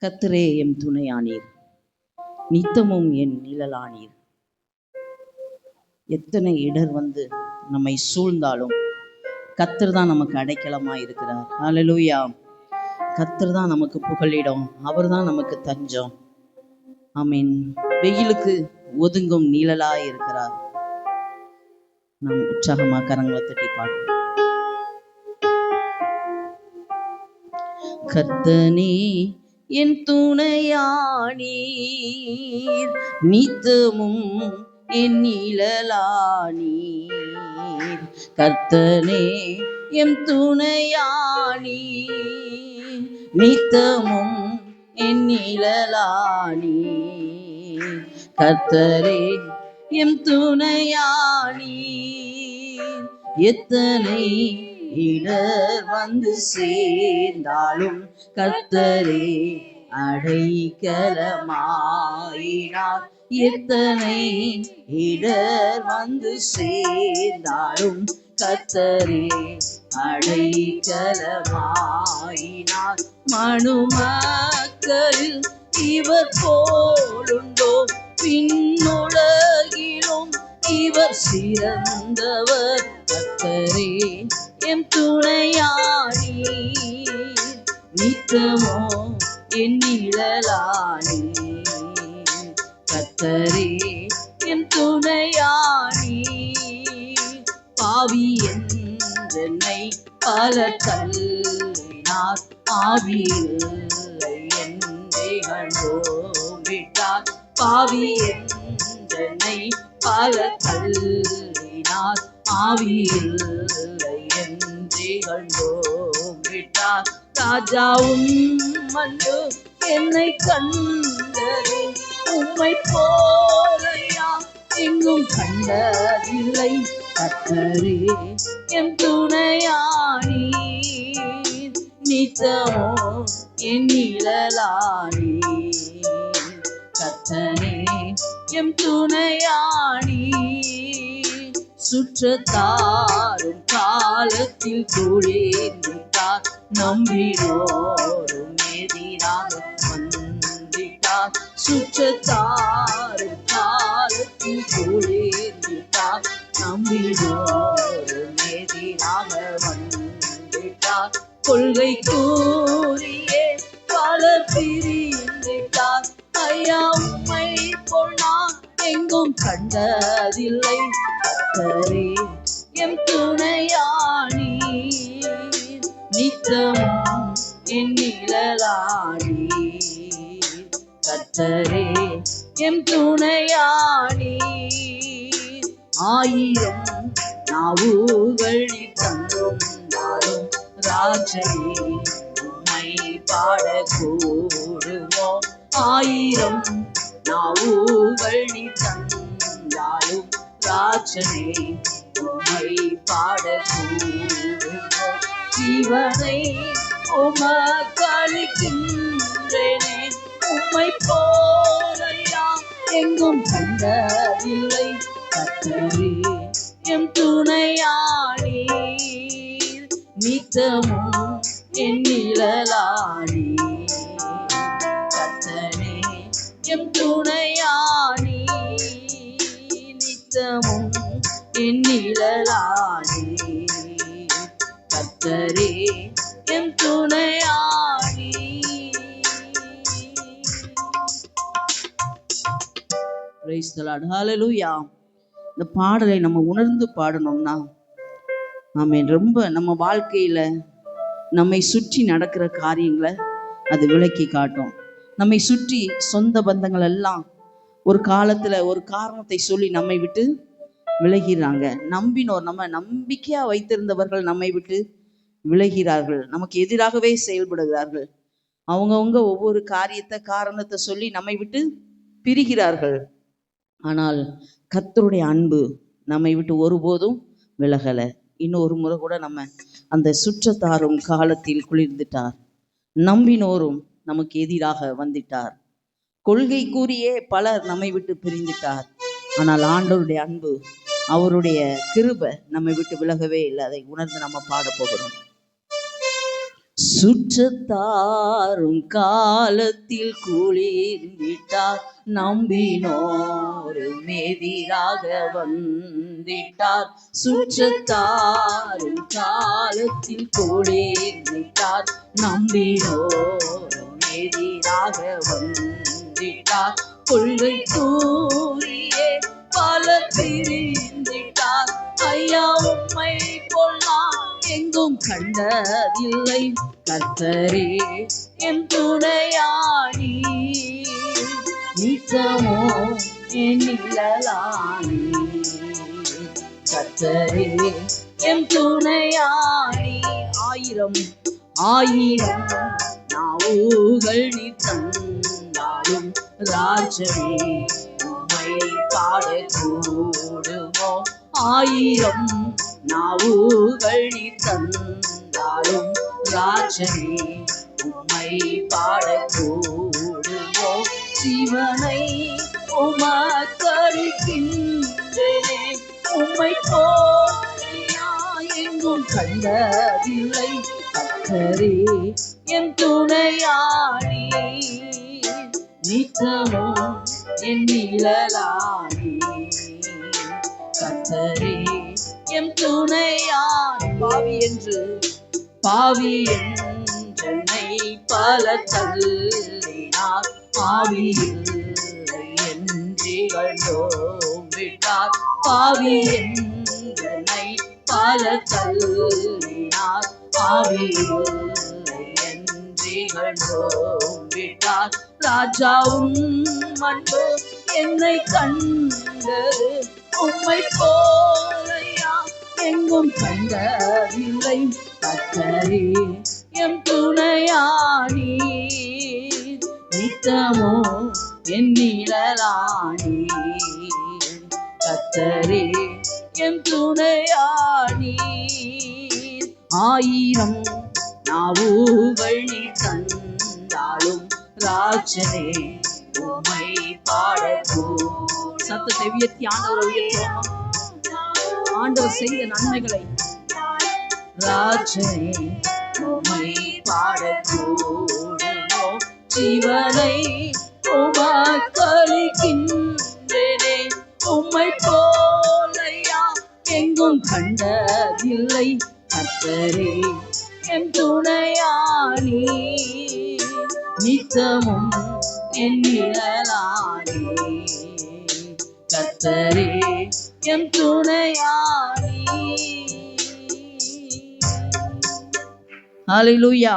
கர்த்தரே எம் துணையானீர், நித்தமும் என் நிழலானீர். எத்தனை இடர் வந்து நம்மை சூழ்ந்தாலும் கர்த்தர் தான் நமக்கு அடைக்கலமா இருக்கிறார். ஹல்லேலூயா. கர்த்தர் தான் நமக்கு புகலிடம், அவர் தான் நமக்கு தஞ்சம். ஆமீன். வெயிலுக்கு ஒதுங்கும் நிழலாய் இருக்கிறார். நாம் உற்சாகமா கரங்களை தட்டி பாடுவோம். கர்த்தனே என் துணையானீர், நித்தமும் என் நிழலானீர். கர்த்தனே எம் துணையானீர், நித்தமும் என் நிழலானீர். கர்த்தரே எம் துணையானீர். எத்தனை இடர் வந்து சேர்ந்தாலும் கர்த்தரே அடைக்கலமாயினார். எத்தனை இடர் வந்து சேர்ந்தாலும் கர்த்தரே அடைக்கலமாயினார். மனுமக்களில் இவர் போலுண்டோ, பின்னுலகிலும் இவர் சிறந்தவர். கர்த்தரே எம் துணையானீர், நித்தமோ என் நிழலானீர். கர்த்தரே எம் துணையானீர். பாவி என்றென்னை பல தள்ளினார், ஆவியில்லை என்றே கண்டோம்பிட்டார். பாவி என்றென்னை பல தள்ளினார், ஆவியில்லை என்றே கண்டோம்பிட்டார். ராஜாவும் மன்று என்னை கண்டது, உம்மை போலையா எங்கும் கண்டதில்லை. கர்த்தரே எம் துணையானீர், நித்தமோ என் நிழலானீர். கர்த்தரே எம் துணையானீர். சுற்றத்தாரும் காலத்தில் குளிர்ந்திட்டார், நம்பினோரும் எதிராக வந்திட்டார். சுற்றத்தாரும் காலத்தில் குளிர்ந்திட்டார், நம்பினோரும் எதிராக வந்திட்டார். கொள்கை கூறியே பலர் பிரிந்திட்டார், ஐயா உம்மை போல் நான் எங்கும் கண்டதில்லை. கர்த்தரே எம் துணையானீர், நித்தமும் என் நிழலானீர். கர்த்தரே எம் துணையானீர். ஆயிரம் நாவுகள் தந்தாலும் ராஜனே உம்மை பாடக்கூடுமோ. ஆயிரம் நாவுகள் தந்தாலும் ராஜனே உம்மை பாடக்கூடுமோ. ஜீவனை உமக்களிக்கின்றேனே, உம்மை போலையா எங்கும் கண்டதில்லை. கர்த்தரே எம் துணையானீர், நித்தமும் என் நிழலானீர். கர்த்தரே எம் துணையானீர், நித்தமும் என் நிழலானீர். கர்த்தரே எம் துணையானீர். Praise the lord. ஹல்லேலூயா. இந்த பாடலை நம்ம உணர்ந்து பாடணும்னா, ஆமென், ரொம்ப நம்ம வாழ்க்கையில நம்மை சுற்றி நடக்கிற காரியங்களை அது விளக்கி காட்டும். நம்மை சுற்றி சொந்த பந்தங்கள் எல்லாம் ஒரு காலத்துல ஒரு காரணத்தை சொல்லி நம்மை விட்டு விலகிறாங்க. நம்பினோர், நம்ம நம்பிக்கையா வைத்திருந்தவர்கள் நம்மை விட்டு விலகிறார்கள், நமக்கு எதிராகவே செயல்படுகிறார்கள். அவங்கவுங்க ஒவ்வொரு காரணத்தை சொல்லி நம்மை விட்டு பிரிகிறார்கள். ஆனால் கர்த்தருடைய அன்பு நம்மை விட்டு ஒருபோதும் விலகல. இன்னொரு முறை கூட நம்ம அந்த சுற்றத்தாரும் காலத்தில் குளிர்ந்துட்டார், நம்பினோரும் நமக்கு எதிராக வந்துட்டார். கொள்கை கூறியே பலர் நம்மை விட்டு பிரிந்துட்டார். ஆனால் ஆண்டவருடைய அன்பு, அவருடைய கிருபை நம்மை விட்டு விலகவே இல்லை. அதை உணர்ந்து நம்ம பாட போகிறோம். சுற்றத்தாரும் காலத்தில் குளிர்ந்திட்டார், நம்பினோரும் எதிராக வந்திட்டார். சுற்றத்தாரும் காலத்தில் குளிர்ந்திட்டார், நம்பினோரும் எதிராக வந்திட்டார். கொள்கை கூறியே பலர் பிரிந்திட்டார், ஐயா உம்மை போல் நான் எங்கும் கண்டதில்லை. கர்த்தரே என் துணையாணி, நித்தமோ என் நிழலாணி. கர்த்தரே என் துணையாணி. ஆயிரம் ஆயிரம் நாவுகள் நீ தந்தாலும் ராஜனே உம்மை பாடக்கூடுமோ? ஆயிரம் நாவுகள் நீ தந்தாலும் ராஜனே உம்மை பாடக்கூடுமோ? சிவனை உமக்களிக்கின்றேனே, உம்மை போலியா எங்கும் கண்டதில்லை. கர்த்தரே என் துணையாணி, நித்தமும் என் நிழலாணி. கர்த்தரே எம் துணையாணி. பாவி என்றனை பல தள்ளினார், பாவியில்லை என்றிகழ்ந்தோம் விட்டார். பாவி என்றனை பல தள்ளினார், பாவியில்லை என்றிகழ்ந்தோம் விட்டார். ராஜாவும் மண்ணு என்னை கண்டது, உம்மை போலையா எங்கும் கண்டதில்லை. கர்த்தரே எம் துணையாணி, நித்தமோ என் நிழலாணி. கர்த்தரே எம் துணையாணி. ஆயிரம் நாவுகள் நீ தந்தாலும் ராஜனே உம்மை பாடக்கூடும். சத்தத்தை உயர்த்தி ஆண்டவரை உயர்த்துவோமா? ஆண்டவர் செய்த நன்மைகளை ராஜனே உம்மை பாடக்கூடுமோ? ஜீவனை உமக்களிக்கின்றேனே, உம்மை போலையா எங்கும் கண்டதில்லை. கர்த்தரே என் துணையாணி, நித்தமும் என் நிழலாணி. கர்த்தரே எம் துணையாணி. ஹல்லேலூயா.